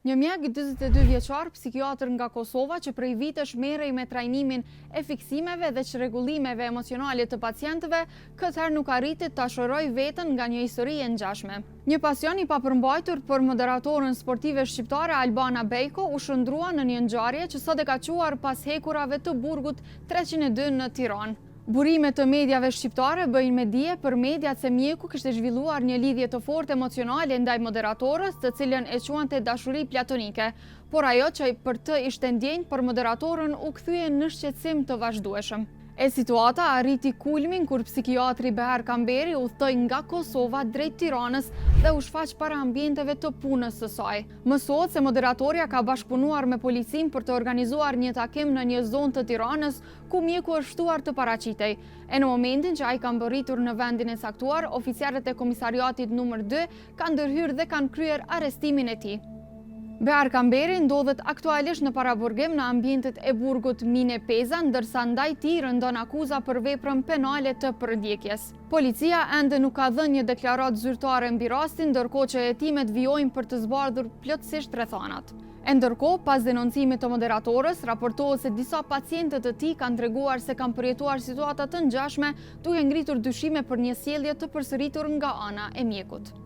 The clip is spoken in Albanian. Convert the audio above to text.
Një mjek 42 vjeçar, psikiatër nga Kosova që prej vitesh merrej me trajnimin e fiksimeve dhe çrregullimeve emocionale të pacientëve, këtë herë nuk arriti ta shërojë veten nga një histori e ngjashme. Një pasion i papërmbajtur për moderatorën sportive shqiptare Albana Bejko u shndrua në një ngjarje që sot e ka quar pas hekurave të burgut 302 në Tiranë. Burime të mediave shqiptare bëjnë me dije për mediat se mjeku kishte zhvilluar një lidhje të fortë emocionale ndaj moderatorës, të cilën e quante dashuri platonike, por ajo që për të ishte ndjenjë për moderatorën u kthye në shqetësim të vazhdueshëm. E situata arriti kulmin kur psikiatri Behar Kamberi udhtoi nga Kosova drejt Tiranës dhe u shfaq para ambienteve të punës së saj. Mësohet se moderatorja ka bashkëpunuar me policin për të organizuar një takim në një zonë të Tiranës ku mjeku është ftuar të paraqitej. E në momentin që ai ka mbërritur në vendin e caktuar, oficialët e komisariatit numër 2 kanë ndërhyrë dhe kanë kryer arrestimin e tij. Behar Kamberi ndodhet aktualisht në paraburgim në ambientet e burgut Mine Peza, ndërsa ndaj tij rëndon akuza për veprën penale të përndjekjes. Policia ende nuk ka dhënë një deklaratë zyrtare mbi rastin, ndërkohë që hetimet vijojnë për të zbardhur plotësisht rrethanat. Ndërkohë, pas denoncimit të moderatorës, raportohet se disa pacientët të tij kanë treguar se kanë përjetuar situata të ngjashme, duke ngritur dyshime për një sjellje të përsëritur nga ana e mjekut.